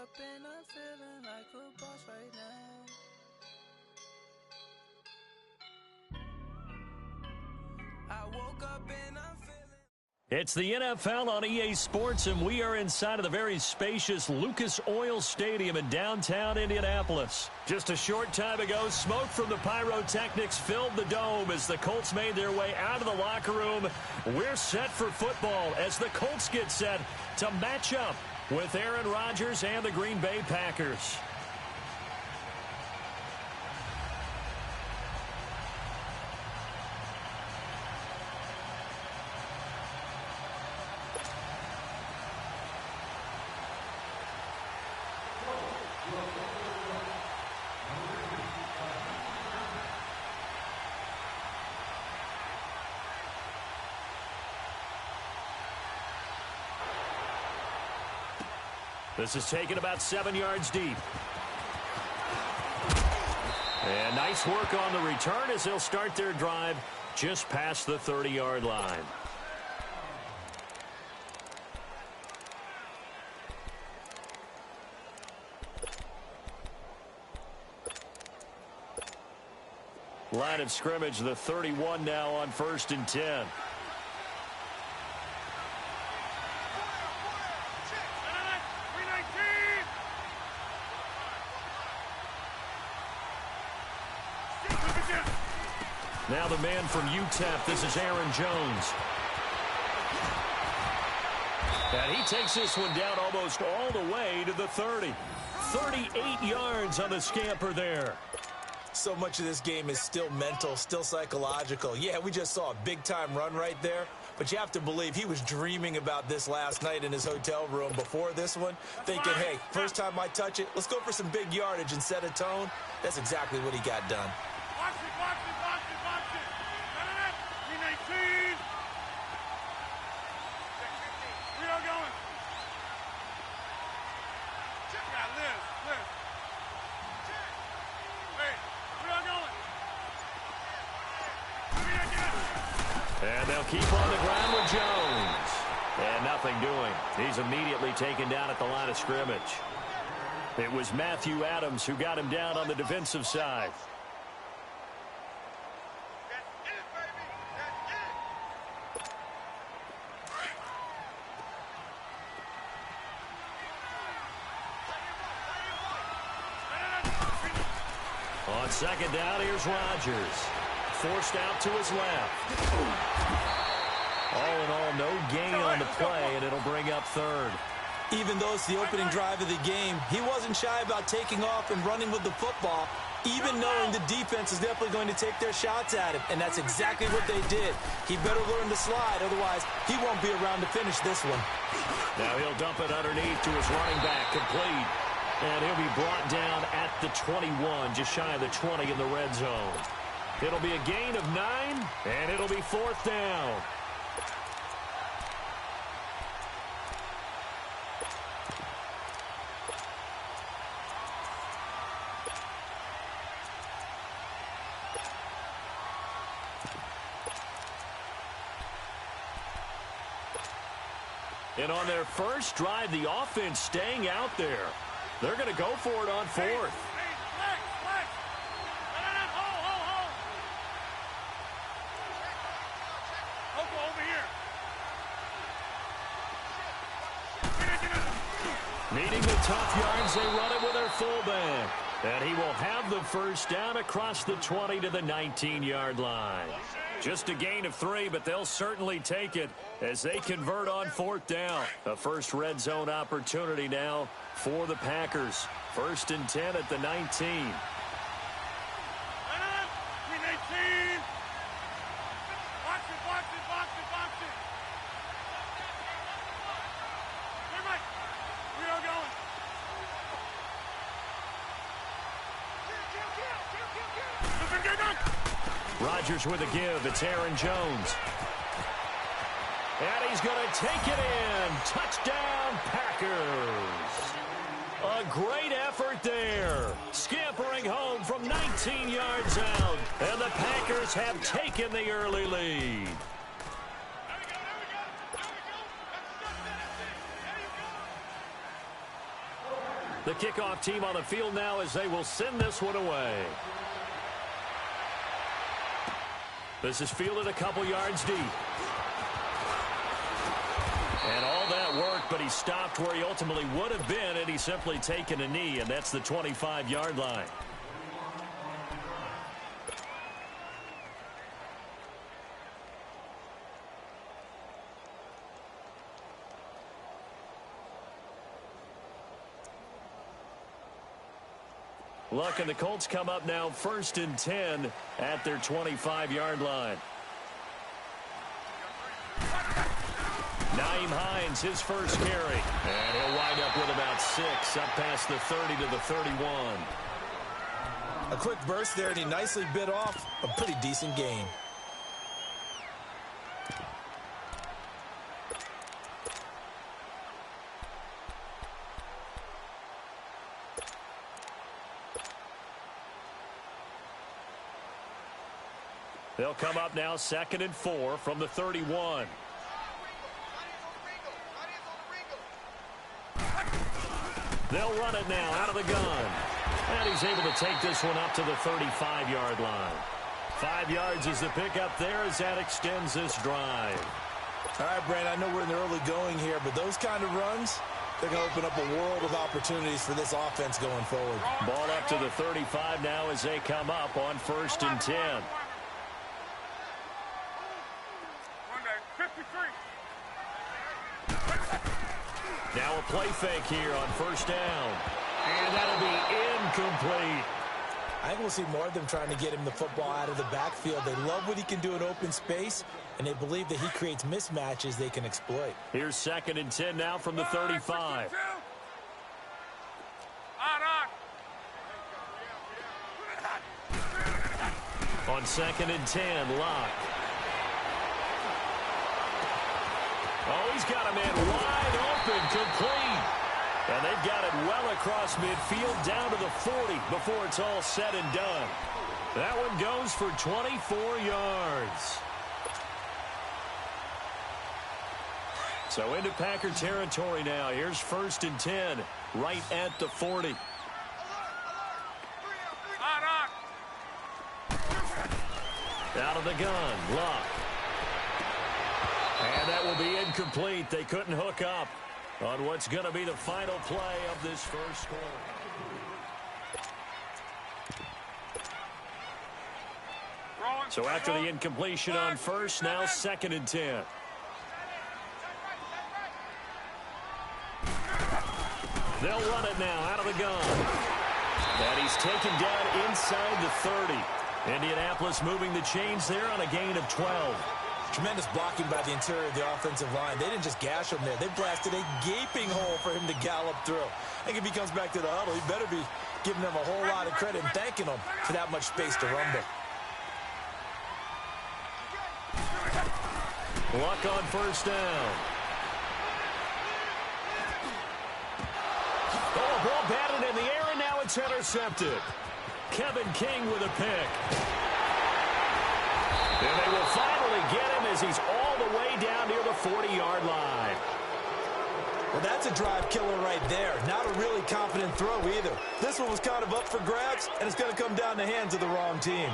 up and I'm feeling like a boss right now. I woke up and I'm feeling. It's the NFL on EA Sports, and we are inside of the very spacious Lucas Oil Stadium in downtown Indianapolis. Just a short time ago, smoke from the pyrotechnics filled the dome as the Colts made their way out of the locker room. We're set for football as the Colts get set to match up with Aaron Rodgers and the Green Bay Packers. This is taken about 7 yards deep. And nice work on the return as they'll start their drive just past the 30-yard line. Line of scrimmage, the 31 now on 1st and 10. Now the man from UTEP, this is Aaron Jones. And he takes this one down almost all the way to the 30. 38 yards on the scamper there. So much of this game is still mental, still psychological. Yeah, we just saw a big-time run right there, but you have to believe he was dreaming about this last night in his hotel room before this one, thinking, hey, first time I touch it, let's go for some big yardage and set a tone. That's exactly what he got done. Watch it, watch it, watch it, watch it. Green 18. We are going. Yeah, Liz. Wait, we are going. And they'll keep on the ground with Jones. And nothing doing. He's immediately taken down at the line of scrimmage. It was Matthew Adams who got him down on the defensive side. On second down, here's Rodgers. Forced out to his left. All in all, no gain on the play, and it'll bring up third. Even though it's the opening drive of the game, he wasn't shy about taking off and running with the football, even knowing the defense is definitely going to take their shots at him, and that's exactly what they did. He better learn to slide, otherwise he won't be around to finish this one. Now he'll dump it underneath to his running back, complete. And he'll be brought down at the 21, just shy of the 20 in the red zone. It'll be a gain of 9, and it'll be 4th down. And on their first drive, the offense staying out there. They're going to go for it on 4th. Hold. Over here. Needing the tough yards, they run it with their fullback. And he will have the first down across the 20 to the 19-yard line. Just a gain of 3, but they'll certainly take it as they convert on 4th down. A first red zone opportunity now for the Packers. 1st and 10 at the 19. Green 18. Watch it. Hey, Mike. We are going. Rodgers with a give. It's Aaron Jones. And he's going to take it in. Touchdown, Packers. A great effort there. Scampering home from 19 yards out. And the Packers have taken the early lead. The kickoff team on the field now as they will send this one away. This is fielded a couple yards deep. And all that worked, but he stopped where he ultimately would have been, and he's simply taken a knee, and that's the 25-yard line. Luck and the Colts come up now 1st and 10 at their 25-yard line. Nyheim Hines, his first carry. And he'll wind up with about 6, up past the 30 to the 31. A quick burst there, and he nicely bit off a pretty decent gain. They'll come up now 2nd and 4 from the 31. They'll run it now out of the gun. And he's able to take this one up to the 35-yard line. 5 yards is the pickup there as that extends this drive. All right, Brandon, I know we're in the early going here, but those kind of runs, they're going to open up a world of opportunities for this offense going forward. Ball up to the 35 now as they come up on 1st and 10. Now a play fake here on 1st down. And that'll be incomplete. I think we'll see more of them trying to get him the football out of the backfield. They love what he can do in open space, and they believe that he creates mismatches they can exploit. Here's 2nd and 10 now from the 35. On 2nd and 10, Locke. Oh, he's got a man wide open, complete. And they've got it well across midfield down to the 40 before it's all said and done. That one goes for 24 yards. So into Packer territory now. Here's 1st and 10, right at the 40. Out of the gun, Luck. And that will be incomplete. They couldn't hook up on what's going to be the final play of this first quarter. So after the incompletion on 1st, now 2nd and 10. They'll run it now out of the gun. And he's taken down inside the 30. Indianapolis moving the chains there on a gain of 12. Tremendous blocking by the interior of the offensive line. They didn't just gash him there. They blasted a gaping hole for him to gallop through. I think if he comes back to the huddle, he better be giving them a whole lot of credit and thanking them for that much space to rumble. Luck on 1st down. Oh, ball batted in the air, and now it's intercepted. Kevin King with a pick. And they will finally get him as he's all the way down near the 40-yard line. Well, that's a drive killer right there. Not a really confident throw either. This one was kind of up for grabs, and it's going to come down the hands of the wrong team.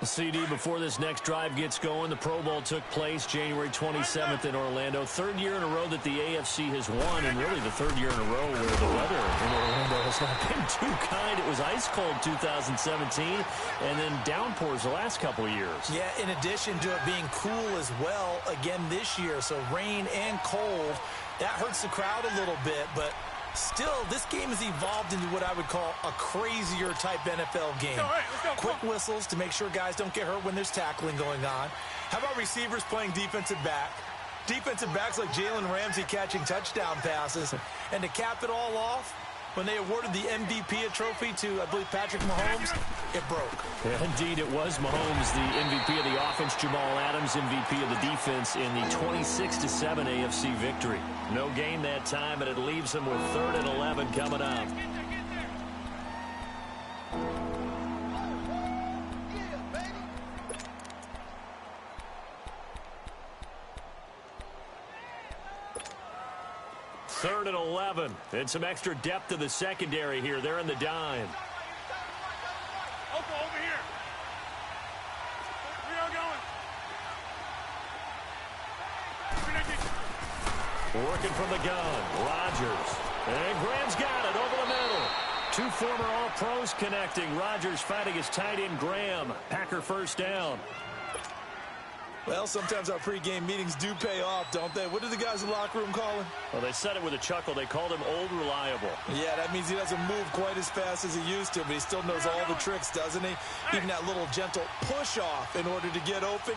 CD, before this next drive gets going, the Pro Bowl took place January 27th in Orlando. 3rd year in a row that the AFC has won, and really the 3rd year in a row where the weather in Orlando has not been too kind. It was ice cold 2017, and then downpours the last couple of years. Yeah, in addition to it being cool as well again this year, so rain and cold, that hurts the crowd a little bit, but still, this game has evolved into what I would call a crazier type NFL game. Quick whistles to make sure guys don't get hurt when there's tackling going on. How about receivers playing defensive back? Defensive backs like Jalen Ramsey catching touchdown passes. And to cap it all off, when they awarded the MVP trophy to, I believe, Patrick Mahomes, it broke. Yeah, indeed, it was Mahomes, the MVP of the offense. Jamal Adams, MVP of the defense in the 26-7 AFC victory. No gain that time, and it leaves them with 3rd and 11 coming up. 3rd and 11. And some extra depth to the secondary here. They're in the dime. Over here. We are going. Working from the gun. Rodgers. And Graham's got it over the middle. Two former All-Pros connecting. Rodgers fighting his tight end Graham. Packer first down. Well, sometimes our pregame meetings do pay off, don't they? What do the guys in the locker room call him? Well, they said it with a chuckle. They called him Old Reliable. Yeah, that means he doesn't move quite as fast as he used to, but he still knows all the tricks, doesn't he? Even that little gentle push-off in order to get open,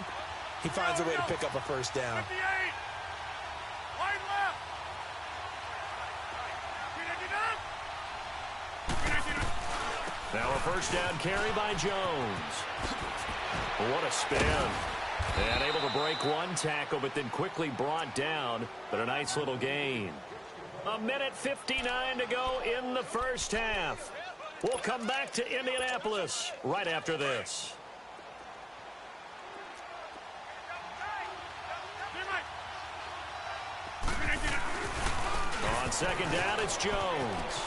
he finds a way to pick up a first down. 58. Wide left. Now a first down carry by Jones. What a spin. And able to break one tackle, but then quickly brought down. But a nice little gain. 1:59 to go in the first half. We'll come back to Indianapolis right after this. On second down, it's Jones.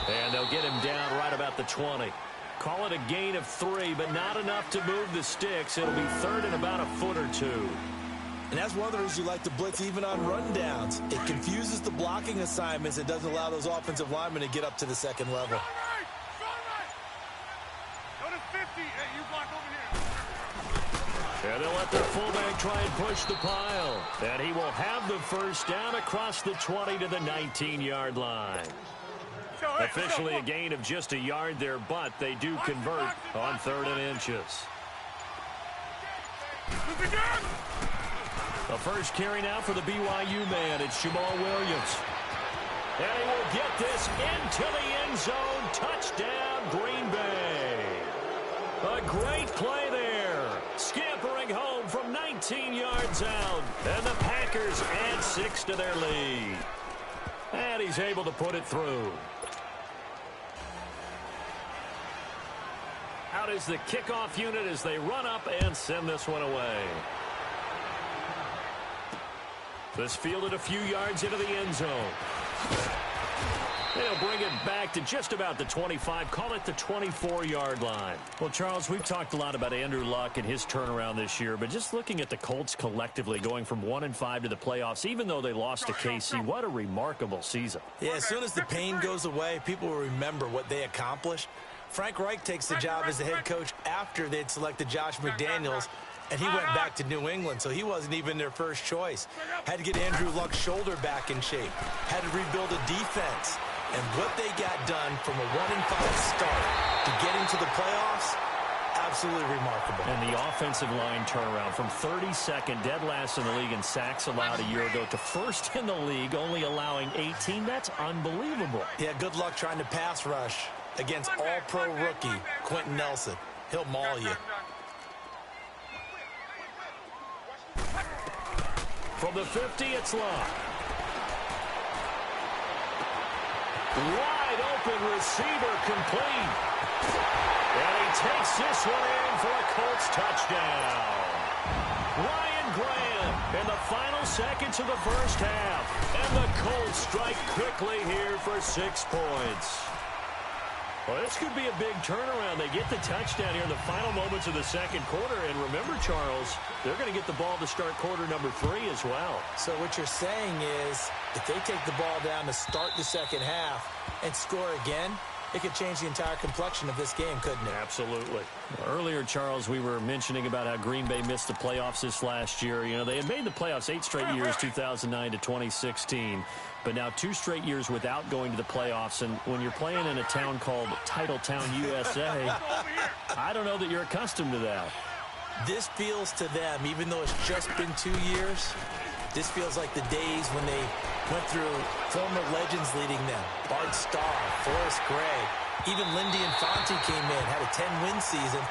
And they'll get him down right about the 20. Call it a gain of 3, but not enough to move the sticks. It'll be 3rd and about a foot or 2. And that's one of the reasons you like to blitz even on rundowns. It confuses the blocking assignments. It doesn't allow those offensive linemen to get up to the second level. Go to 50. Hey, you block over here. And they'll let their fullback try and push the pile. And he will have the first down across the 20 to the 19-yard line. Officially a gain of just a yard there, but they do convert on 3rd and inches. The first carry now for the BYU man. It's Jamal Williams. And he will get this into the end zone. Touchdown, Green Bay. A great play there. Scampering home from 19 yards out. And the Packers add 6 to their lead. And he's able to put it through. Out is the kickoff unit as they run up and send this one away. This fielded a few yards into the end zone. They'll bring it back to just about the 25. Call it the 24-yard line. Well, Charles, we've talked a lot about Andrew Luck and his turnaround this year, but just looking at the Colts collectively going from 1-5 to the playoffs, even though they lost to KC, what a remarkable season. Yeah, as soon as the pain goes away, people will remember what they accomplished. Frank Reich takes the job as the head coach after they'd selected Josh McDaniels, and he went back to New England, so he wasn't even their first choice. Had to get Andrew Luck's shoulder back in shape. Had to rebuild a defense. And what they got done from a 1-5 start to getting to the playoffs, absolutely remarkable. And the offensive line turnaround from 32nd, dead last in the league in sacks allowed a year ago, to first in the league, only allowing 18. That's unbelievable. Yeah, good luck trying to pass rush against all-pro rookie Quentin Nelson. He'll maul you. From the 50, it's Luck. Wide open receiver complete. And he takes this one in for a Colts touchdown. Ryan Graham in the final seconds of the first half. And the Colts strike quickly here for 6 points. Well, this could be a big turnaround. They get the touchdown here in the final moments of the second quarter. And remember, Charles, they're going to get the ball to start quarter number 3 as well. So what you're saying is if they take the ball down to start the second half and score again, it could change the entire complexion of this game, couldn't it? Absolutely. Earlier, Charles, we were mentioning about how Green Bay missed the playoffs this last year. You know, they had made the playoffs 8 straight years, 2009 to 2016. But now 2 straight years without going to the playoffs. And when you're playing in a town called Titletown, USA, I don't know that you're accustomed to that. This feels to them, even though it's just been 2 years, this feels like the days when they went through former legends leading them. Bart Starr, Forrest Gray, even Lindy Infante came in, had a 10-win season,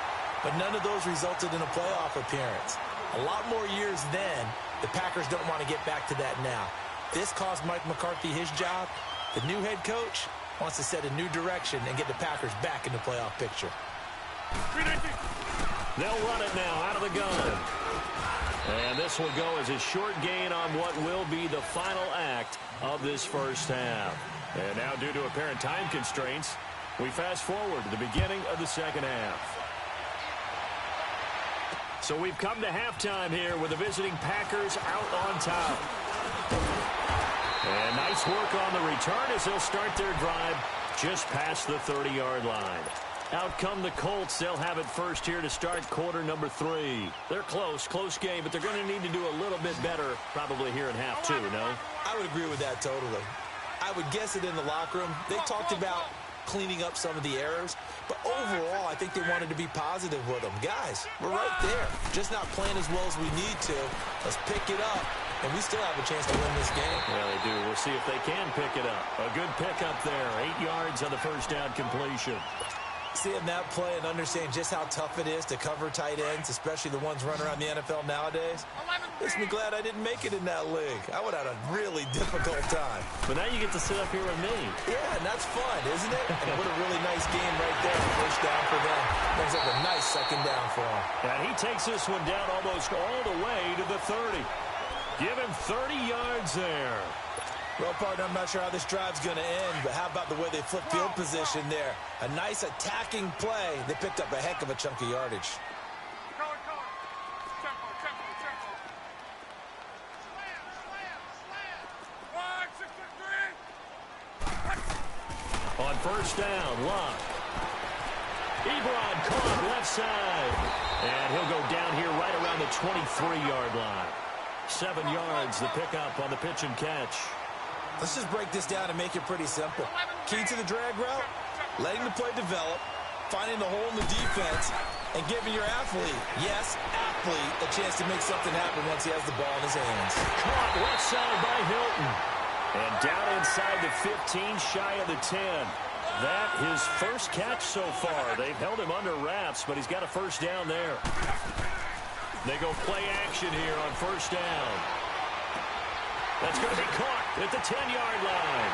but none of those resulted in a playoff appearance. A lot more years then. The Packers don't want to get back to that now. This cost Mike McCarthy his job. The new head coach wants to set a new direction and get the Packers back in the playoff picture. They'll run it now out of the gun. And this will go as a short gain on what will be the final act of this first half. And now, due to apparent time constraints, we fast forward to the beginning of the second half. So we've come to halftime here with the visiting Packers out on top. And nice work on the return as they'll start their drive just past the 30-yard line. Out come the Colts. They'll have it first here to start quarter number 3. They're close game, but they're going to need to do a little bit better probably here in half 2, no? I would agree with that totally. I would guess it in the locker room. They talked about cleaning up some of the errors, but overall, I think they wanted to be positive with them. Guys, we're right there. Just not playing as well as we need to. Let's pick it up, and we still have a chance to win this game. Yeah, they do. We'll see if they can pick it up. A good pickup there. 8 yards on the first down completion. Seeing that play and understanding just how tough it is to cover tight ends, especially the ones running around the NFL nowadays, makes me glad I didn't make it in that league. I would have had a really difficult time. But now you get to sit up here with me. Yeah, and that's fun, isn't it? And what a really nice game right there. First down for them. Brings up a nice second down for him. And he takes this one down almost all the way to the 30. Give him 30 yards there. Well, partner, I'm not sure how this drive's going to end, but how about the way they flip field position there? A nice attacking play. They picked up a heck of a chunk of yardage. On first down, Locke. Ebron caught left side. And he'll go down here right around the 23-yard line. 7 yards, the pickup on the pitch and catch. Let's just break this down and make it pretty simple. Key to the drag route, letting the play develop, finding the hole in the defense, and giving your athlete, yes, athlete, a chance to make something happen once he has the ball in his hands. Caught left side by Hilton. And down inside the 15, shy of the 10. That his first catch so far. They've held him under wraps, but he's got a first down there. They go play action here on first down. That's going to be caught at the 10-yard line.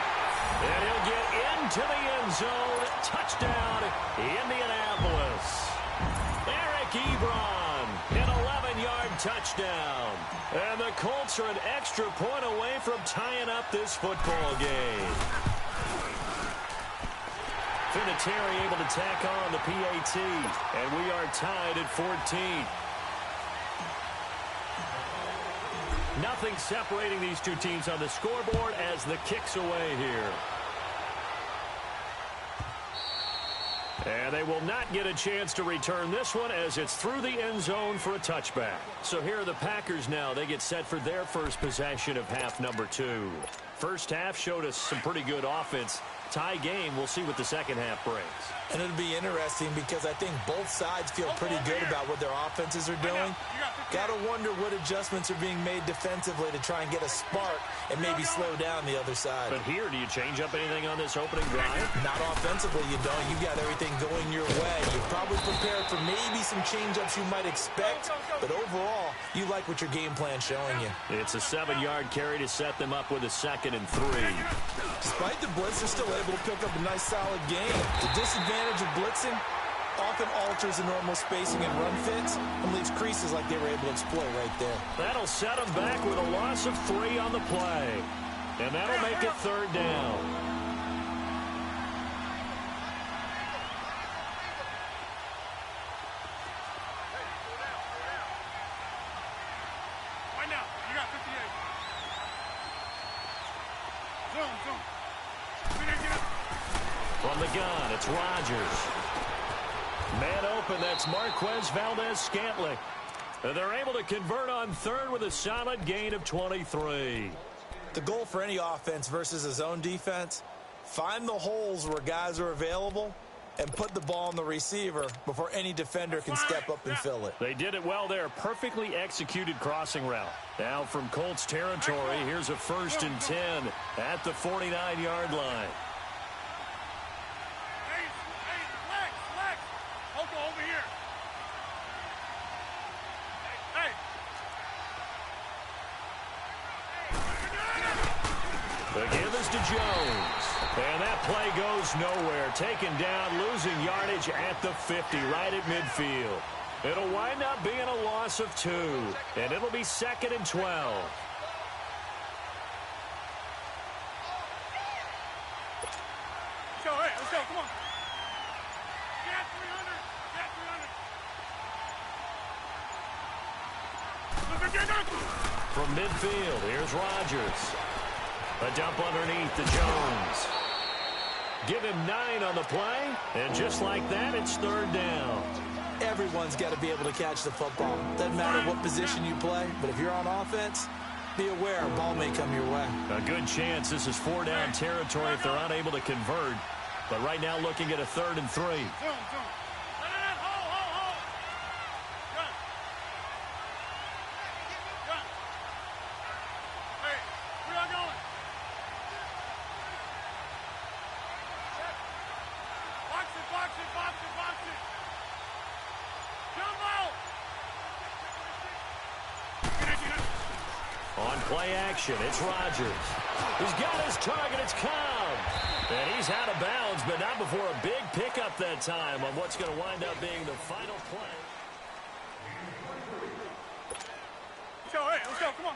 And he'll get into the end zone. Touchdown, Indianapolis. Eric Ebron, an 11-yard touchdown. And the Colts are an extra point away from tying up this football game. Vinatieri able to tack on the PAT. And we are tied at 14. Nothing separating these two teams on the scoreboard as the kick's away here. And they will not get a chance to return this one as it's through the end zone for a touchback. So here are the Packers now. They get set for their first possession of half number 2. First half showed us some pretty good offense. Tie game. We'll see what the second half brings. And it'll be interesting because I think both sides feel pretty good about what their offenses are doing. Got to wonder what adjustments are being made defensively to try and get a spark and maybe slow down the other side. But here, do you change up anything on this opening drive? Not offensively, you don't. You've got everything going your way. You're probably prepared for maybe some change-ups you might expect, but overall, you like what your game plan's showing you. It's a 7-yard carry to set them up with a 2nd and 3. Despite the blitz, they're still able to pick up a nice solid gain. The disadvantage of blitzing often alters the normal spacing and run fits and leaves creases like they were able to exploit right there. That'll set them back with a loss of 3 on the play. And that'll make it 3rd down. Right now, you got 58. Zoom. From the gun, it's Rodgers. Man open, that's Marquez Valdez-Scantling. They're able to convert on 3rd with a solid gain of 23. The goal for any offense versus a zone defense, find the holes where guys are available and put the ball on the receiver before any defender can step up and fill it. They did it well there. Perfectly executed crossing route. Now from Colts territory, here's a 1st and 10 at the 49-yard line. Lex. Over here. Hey. The give is to Jones. And that play goes nowhere. Taken down, losing yardage at the 50, right at midfield. It'll wind up being a loss of 2, and it'll be 2nd and 12. Let's go, hey, let's go, come on. Get 300, get 300. From midfield, here's Rodgers. A dump underneath to Jones. Give him 9 on the play, and just like that, it's 3rd down. Everyone's got to be able to catch the football. Doesn't matter what position you play, but if you're on offense, be aware a ball may come your way. A good chance this is 4-down territory if they're unable to convert. But right now looking at a 3rd and 3. Hold. Run. Hey, where y'all going? Box it. Jumbo! On play action, it's Rodgers. He's got his target, it's Cobb. And he's out of bounds, but not before a big pickup that time on what's going to wind up being the final play. Let's go, come on.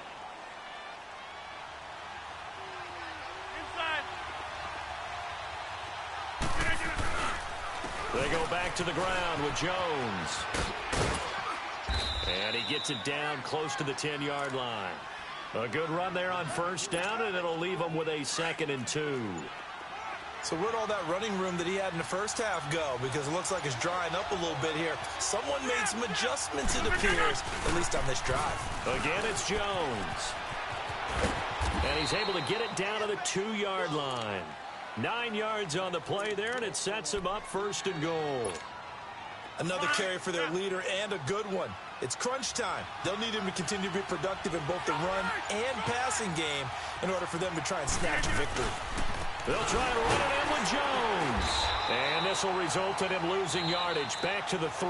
Inside. They go back to the ground with Jones. And he gets it down close to the 10-yard line. A good run there on 1st down, and it'll leave him with a 2nd and 2. So where'd all that running room that he had in the first half go? Because it looks like it's drying up a little bit here. Someone made some adjustments, it appears, at least on this drive. Again, it's Jones. And he's able to get it down to the 2-yard line. 9 yards on the play there, and it sets him up 1st and goal. Another carry for their leader, and a good one. It's crunch time. They'll need him to continue to be productive in both the run and passing game in order for them to try and snatch a victory. They'll try to run it in with Jones. And this will result in him losing yardage back to the 3.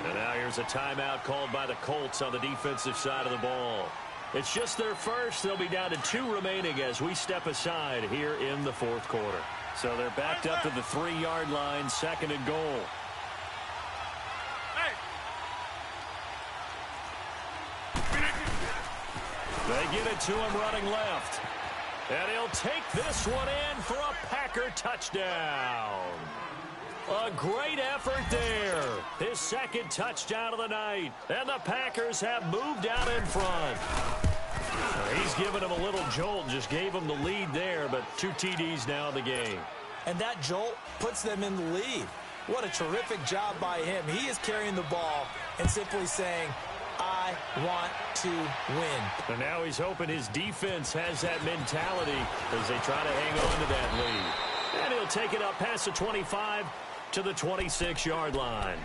And now here's a timeout called by the Colts on the defensive side of the ball. It's just their first. They'll be down to 2 remaining as we step aside here in the 4th quarter. So they're backed up to the 3-yard line, 2nd and goal. They get it to him running left. And he'll take this one in for a Packer touchdown. A great effort there. His 2nd touchdown of the night. And the Packers have moved out in front. He's given him a little jolt, just gave him the lead there, but 2 TDs now in the game. And that jolt puts them in the lead. What a terrific job by him. He is carrying the ball and simply saying, I want to win. And now he's hoping his defense has that mentality as they try to hang on to that lead. And he'll take it up past the 25 to the 26-yard line.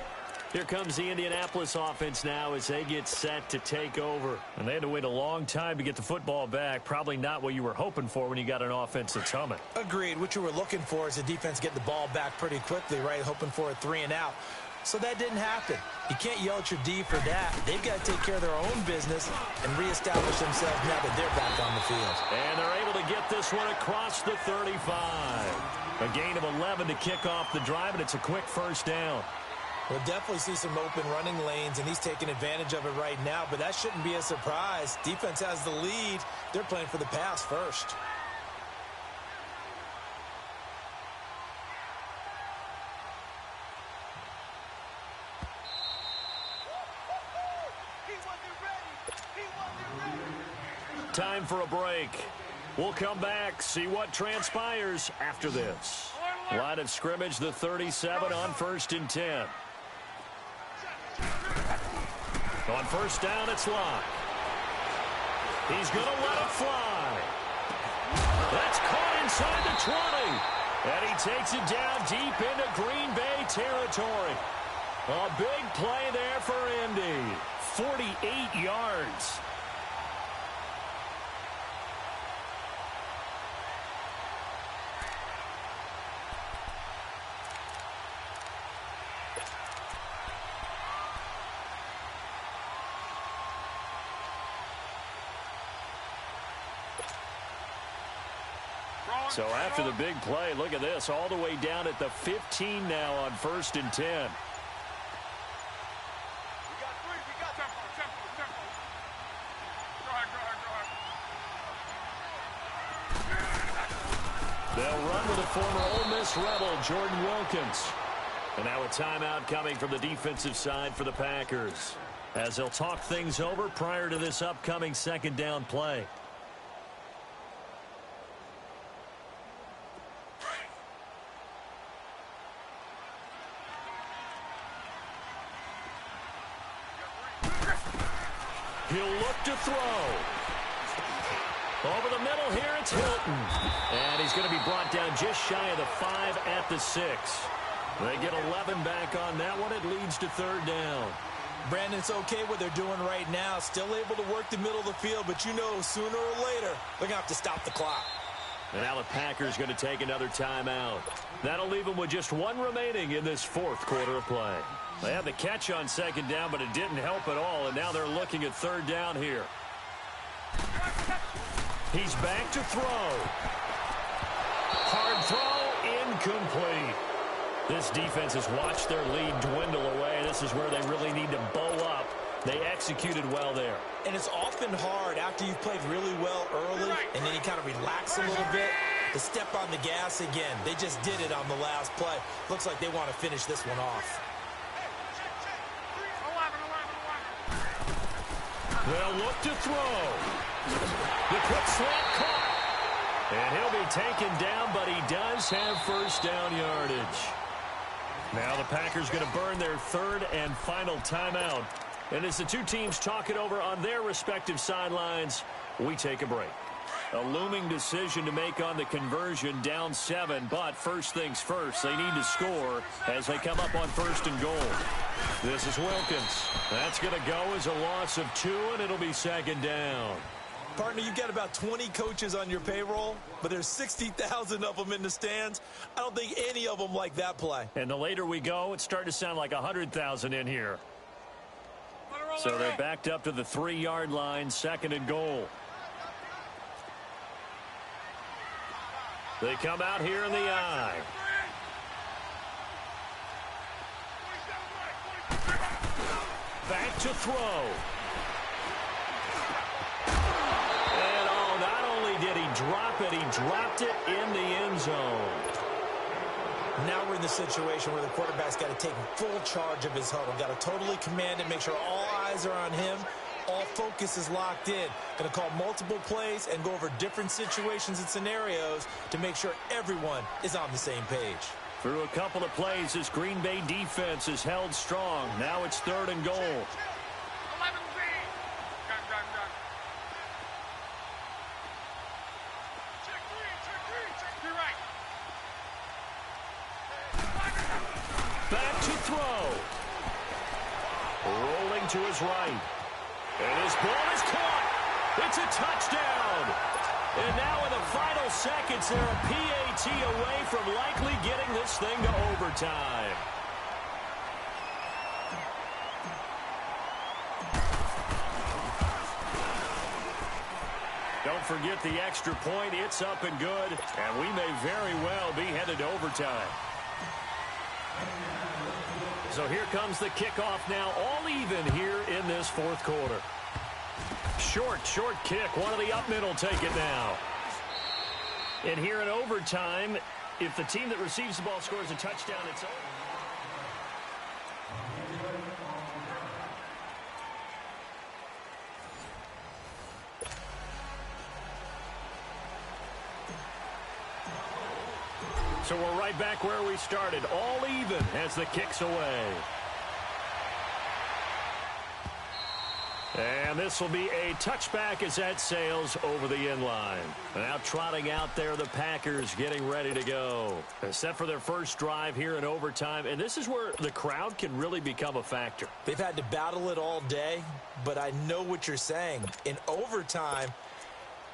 Here comes the Indianapolis offense now as they get set to take over. And they had to wait a long time to get the football back. Probably not what you were hoping for when you got an offense that's humming. Agreed. What you were looking for is the defense get the ball back pretty quickly, right? Hoping for a 3 and out. So that didn't happen. You can't yell at your D for that. They've got to take care of their own business and reestablish themselves now that they're back on the field. And they're able to get this one across the 35. A gain of 11 to kick off the drive, and it's a quick 1st down. We'll definitely see some open running lanes, and he's taking advantage of it right now, but that shouldn't be a surprise. Defense has the lead. They're playing for the pass first. Time for a break. We'll come back, see what transpires after this. Line of scrimmage, the 37 on 1st and 10. On 1st down, it's Locke. He's going to let it fly. That's caught inside the 20. And he takes it down deep into Green Bay territory. A big play there for Indy. 48 yards. So after the big play, look at this, all the way down at the 15 now on 1st and 10. They'll run with a former Ole Miss Rebel, Jordan Wilkins. And now a timeout coming from the defensive side for the Packers, as they'll talk things over prior to this upcoming second down play. He'll look to throw. Over the middle here, it's Hilton. And he's going to be brought down just shy of the 5 at the 6. They get 11 back on that one. It leads to third down. Brandon, it's okay what they're doing right now. Still able to work the middle of the field, but you know sooner or later they're going to have to stop the clock. And now the Packers going to take another timeout. That'll leave them with just one remaining in this fourth quarter of play. They had the catch on second down, but it didn't help at all, and now they're looking at third down here. He's back to throw. Hard throw, incomplete. This defense has watched their lead dwindle away. This is where they really need to bow up. They executed well there. And it's often hard after you've played really well early and then you kind of relax a little bit to step on the gas again. They just did it on the last play. Looks like they want to finish this one off. They'll look to throw. The quick slant caught. And he'll be taken down, but he does have first down yardage. Now the Packers going to burn their third and final timeout. And as the two teams talk it over on their respective sidelines, we take a break. A looming decision to make on the conversion, down 7, but first things first, they need to score as they come up on first and goal. This is Wilkins. That's going to go as a loss of 2, and it'll be second down. Partner, you've got about 20 coaches on your payroll, but there's 60,000 of them in the stands. I don't think any of them like that play. And the later we go, it's starting to sound like 100,000 in here. So they're backed up to the 3-yard line, second and goal. They come out here in the I. Back to throw. And not only did he drop it, he dropped it in the end zone. Now we're in the situation where the quarterback's got to take full charge of his huddle. Got to totally command it, make sure all eyes are on him. All focus is locked in. Going to call multiple plays and go over different situations and scenarios to make sure everyone is on the same page. Through a couple of plays, this Green Bay defense is held strong. Now it's third and goal. 11 Check three, right. Back to throw. Rolling to his right. And his ball is caught. It's a touchdown. And now in the final seconds, they're a PAT away from likely getting this thing to overtime. Don't forget the extra point. It's up and good. And we may very well be headed to overtime. So here comes the kickoff now, all even here in this fourth quarter. Short kick. One of the up men will take it now. And here in overtime, if the team that receives the ball scores a touchdown, it's over. So we're right back where we started, all even as the kick's away. And this will be a touchback as that sails over the end line. Now trotting out there, the Packers getting ready to go. Set for their first drive here in overtime, and this is where the crowd can really become a factor. They've had to battle it all day, but I know what you're saying. In overtime,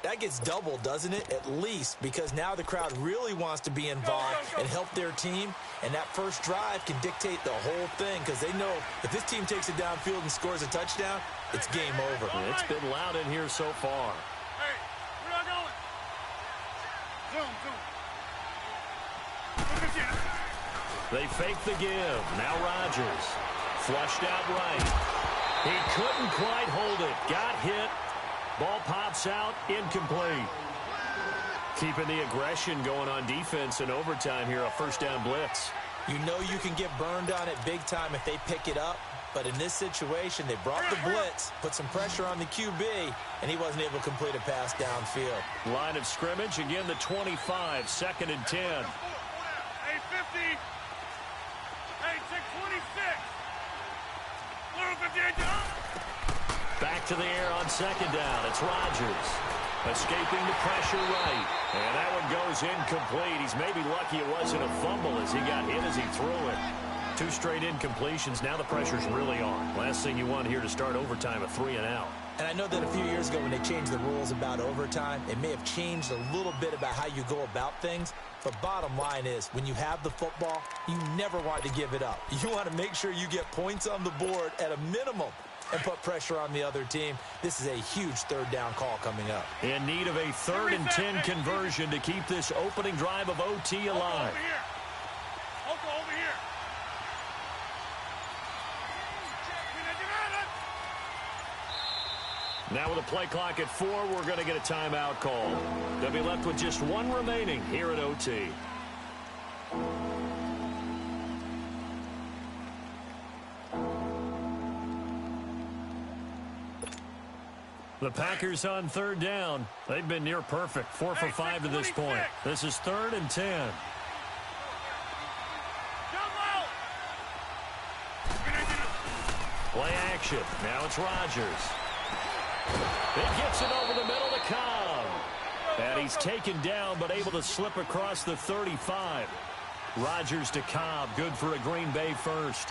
that gets doubled, doesn't it? At least, because now the crowd really wants to be involved and help their team, and that first drive can dictate the whole thing because they know if this team takes it downfield and scores a touchdown, it's game over. It's been loud in here so far. Hey, where y'all going? Zoom. They fake the give. Now Rodgers. Flushed out right. He couldn't quite hold it. Got hit. Ball pops out, incomplete. Keeping the aggression going on defense in overtime here, a first down blitz. You know you can get burned on it big time if they pick it up. But in this situation, they brought the blitz, put some pressure on the QB, and he wasn't able to complete a pass downfield. Line of scrimmage, again the 25, 2nd and 10. Hey, 50. Hey, check 26. Blue 58. Back to the air on 2nd down. It's Rodgers. Escaping the pressure right. And that one goes incomplete. He's maybe lucky it wasn't a fumble as he got hit as he threw it. 2 straight incompletions. Now the pressure's really on. Last thing you want here to start overtime, a 3 and out. And I know that a few years ago when they changed the rules about overtime, it may have changed a little bit about how you go about things. But bottom line is, when you have the football, you never want to give it up. You want to make sure you get points on the board at a minimum and put pressure on the other team. This is a huge 3rd down call coming up. In need of a 3rd and 10 conversion to keep this opening drive of OT alive. Over here. Over here. Now with a play clock at 4, we're going to get a timeout call. They'll be left with just 1 remaining here at OT. The Packers on 3rd down. They've been near perfect, 4 for 5 to this point. This is 3rd and 10. Play action. Now it's Rodgers. He gets it over the middle to Cobb. And he's taken down but able to slip across the 35. Rodgers to Cobb. Good for a Green Bay first.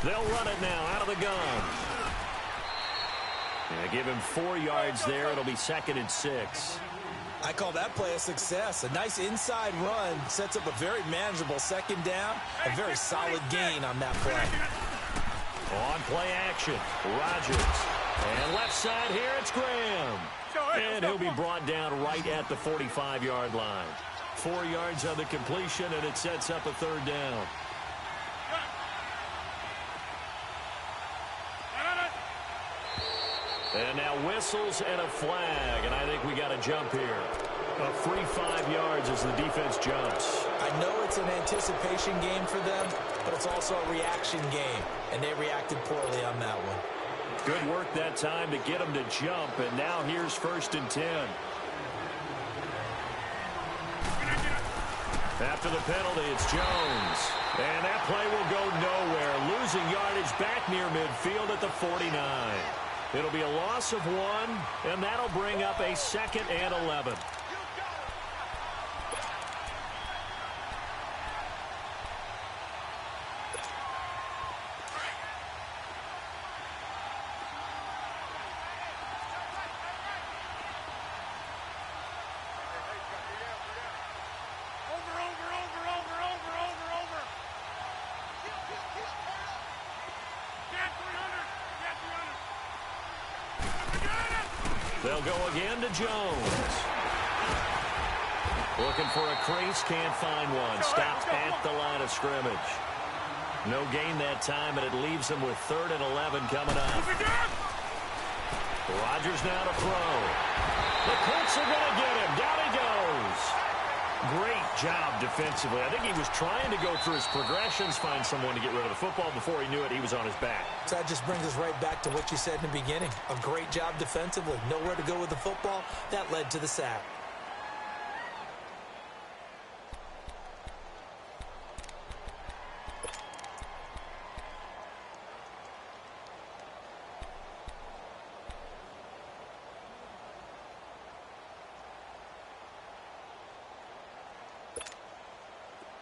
They'll run it now out of the gun. Yeah, give him 4 yards there. It'll be 2nd and 6. I call that play a success. A nice inside run sets up a very manageable 2nd down. A very solid gain on that play. On play action, Rodgers. And left side here, it's Graham. And he'll be brought down right at the 45-yard line. 4 yards on the completion, and it sets up a 3rd down. And now whistles and a flag, and I think we got a jump here. A free 5 yards as the defense jumps. I know it's an anticipation game for them, but it's also a reaction game, and they reacted poorly on that one. Good work that time to get them to jump, and now here's 1st and 10. After the penalty, it's Jones. And that play will go nowhere. Losing yardage back near midfield at the 49. It'll be a loss of 1, and that'll bring up a 2nd and 11. They'll go again to Jones. Looking for a crease, can't find one. Stopped at the line of scrimmage. No gain that time, and it leaves them with 3rd and 11 coming up. Rodgers now to throw. The Colts are going to get him. Down he goes. Great job defensively. I think he was trying to go through his progressions, find someone to get rid of the football. Before he knew it, he was on his back. So that just brings us right back to what you said in the beginning. A great job defensively. Nowhere to go with the football. That led to the sack.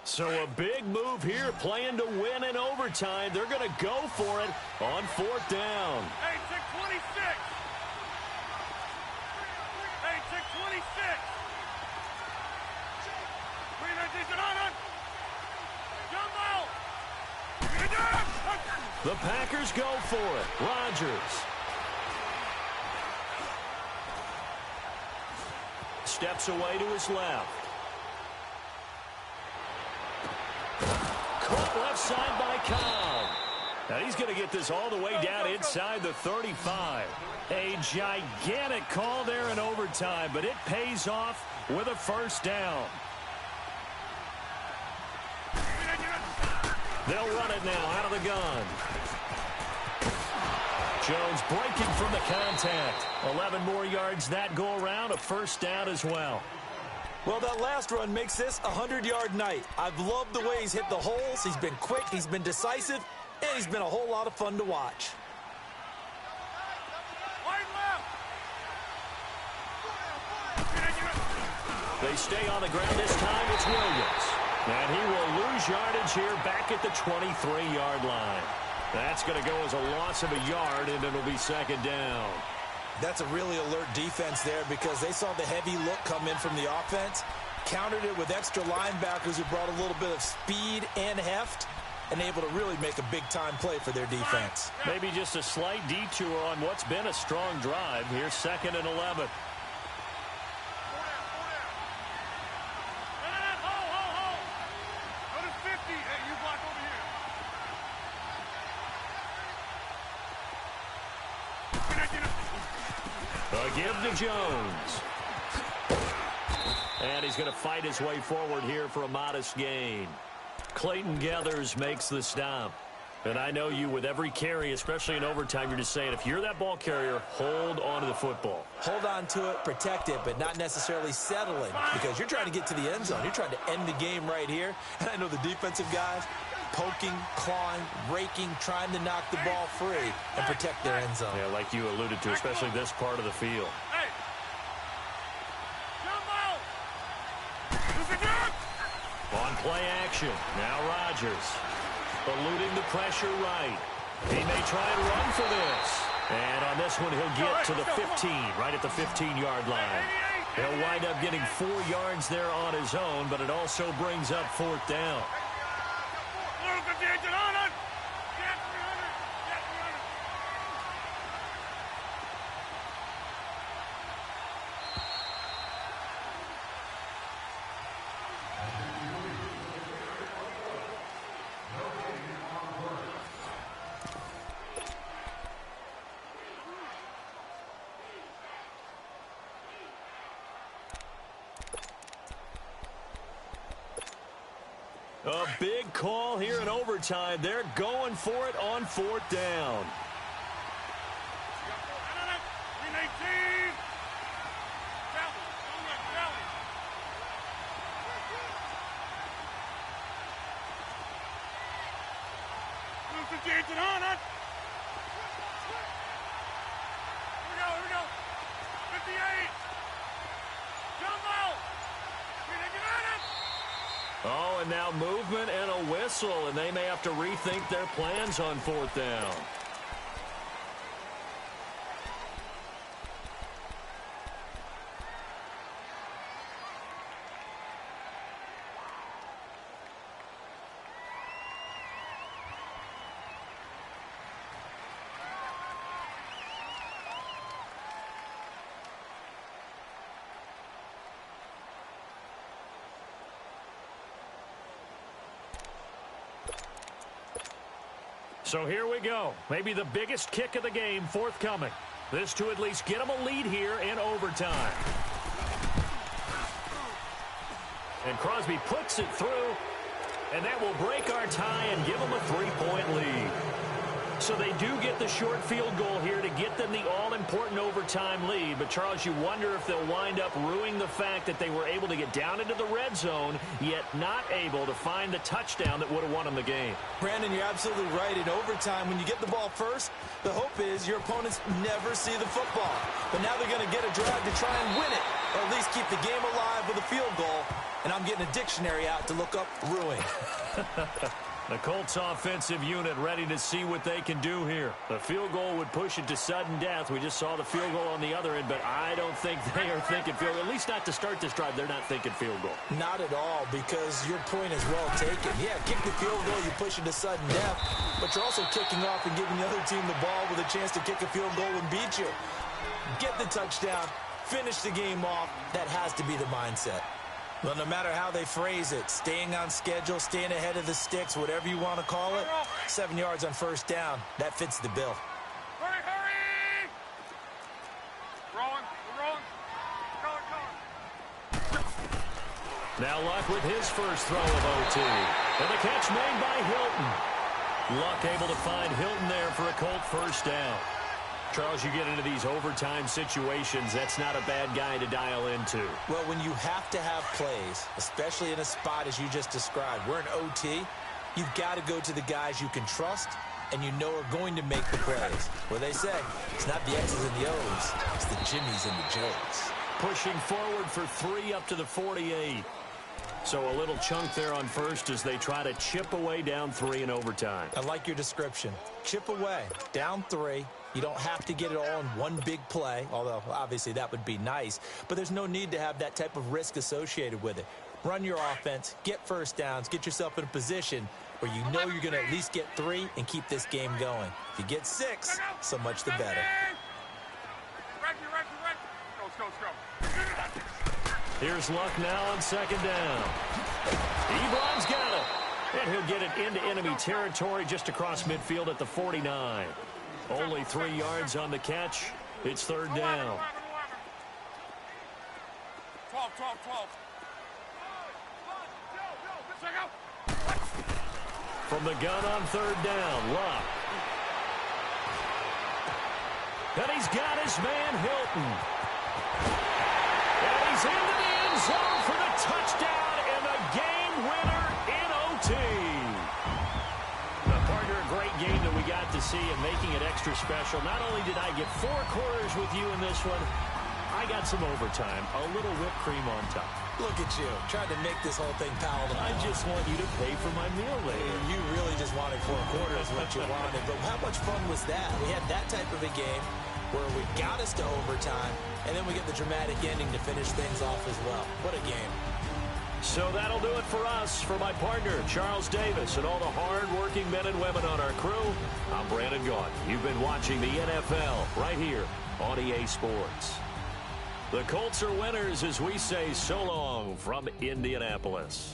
So a big move here, playing to win in overtime. They're going to go for it on 4th down. Hey, check 26. Hey, check 26. The Packers go for it. Rodgers. Steps away to his left. Caught left side by Cobb. Now he's going to get this all the way down inside the 35. A gigantic call there in overtime, but it pays off with a first down. They'll run it now out of the gun. Jones breaking from the contact. 11 more yards that go around, a first down as well. Well, that last run makes this a 100-yard night. I've loved the way he's hit the holes. He's been quick, he's been decisive, and he's been a whole lot of fun to watch. They stay on the ground this time. It's Williams. And he will lose yardage here back at the 23-yard line. That's going to go as a loss of a yard, and it'll be second down. That's a really alert defense there because they saw the heavy look come in from the offense, countered it with extra linebackers who brought a little bit of speed and heft, and able to really make a big-time play for their defense. Maybe just a slight detour on what's been a strong drive. Here's 2nd and 11. Give to Jones. And he's going to fight his way forward here for a modest gain. Clayton Geathers makes the stop. And I know you, with every carry, especially in overtime, you're just saying, if you're that ball carrier, hold on to the football. Hold on to it, protect it, but not necessarily settling, because you're trying to get to the end zone. You're trying to end the game right here. And I know the defensive guys poking, clawing, raking, trying to knock the ball free and protect their end zone. Yeah, like you alluded to, especially this part of the field. On play action, now Rodgers. Eluding the pressure right. He may try and run for this. And on this one, he'll get to the 15, right at the 15-yard line. He'll wind up getting 4 yards there on his own, but it also brings up 4th down. A big call here in overtime. They're going for it on 4th down. Oh, and now movement and a whistle, and they may have to rethink their plans on 4th down. So here we go. Maybe the biggest kick of the game forthcoming. This to at least get them a lead here in overtime. And Crosby puts it through, and that will break our tie and give them a 3-point lead. So they do get the short field goal here to get them the all-important overtime lead. But, Charles, you wonder if they'll wind up ruining the fact that they were able to get down into the red zone, yet not able to find the touchdown that would have won them the game. Brandon, you're absolutely right. In overtime, when you get the ball first, the hope is your opponents never see the football. But now they're going to get a drive to try and win it, or at least keep the game alive with a field goal. And I'm getting a dictionary out to look up ruin. The Colts offensive unit ready to see what they can do here. The field goal would push it to sudden death. We just saw the field goal on the other end, but I don't think they are thinking field goal. At least not to start this drive. They're not thinking field goal. Not at all, because your point is well taken. Yeah, kick the field goal, you push it to sudden death, but you're also kicking off and giving the other team the ball with a chance to kick a field goal and beat you. Get the touchdown, finish the game off. That has to be the mindset. Well, no matter how they phrase it, staying on schedule, staying ahead of the sticks, whatever you want to call it, 7 yards on first down. That fits the bill. Hurry, hurry! Rolling, we're rolling. Going. Now Luck with his first throw of OT. And the catch made by Hilton. Luck able to find Hilton there for a Colt first down. Charles, you get into these overtime situations, that's not a bad guy to dial into. Well, when you have to have plays, especially in a spot as you just described, we're in OT, you've got to go to the guys you can trust and you know are going to make the plays. Where they say, it's not the X's and the O's, it's the Jimmies and the Joes. Pushing forward for 3 up to the 48. So a little chunk there on first as they try to chip away down 3 in overtime. I like your description. Chip away, down 3. You don't have to get it all in one big play, although obviously that would be nice. But there's no need to have that type of risk associated with it. Run your offense, get first downs, get yourself in a position where you know you're going to at least get 3 and keep this game going. If you get 6, so much the better. Reggie. Go. Here's Luck now on second down. Ebron's got it. And he'll get it into enemy territory just across midfield at the 49. Only 3 yards on the catch. It's third down. 12. From the gun on third down, Luck. And he's got his man Hilton. And he's into the end zone for the touchdown and the game winner in OT. Partner, a great game that we got to see and making it extra special. Not only did I get 4 quarters with you in this one, I got some overtime, a little whipped cream on top. Look at you, trying to make this whole thing palatable. I just want you to pay for my meal later. You really just wanted 4 quarters what you wanted, but how much fun was that? We had that type of a game where we got us to overtime, and then we get the dramatic ending to finish things off as well. What a game. So that'll do it for us. For my partner, Charles Davis, and all the hard-working men and women on our crew, I'm Brandon Gaudin. You've been watching the NFL right here on EA Sports. The Colts are winners as we say so long from Indianapolis.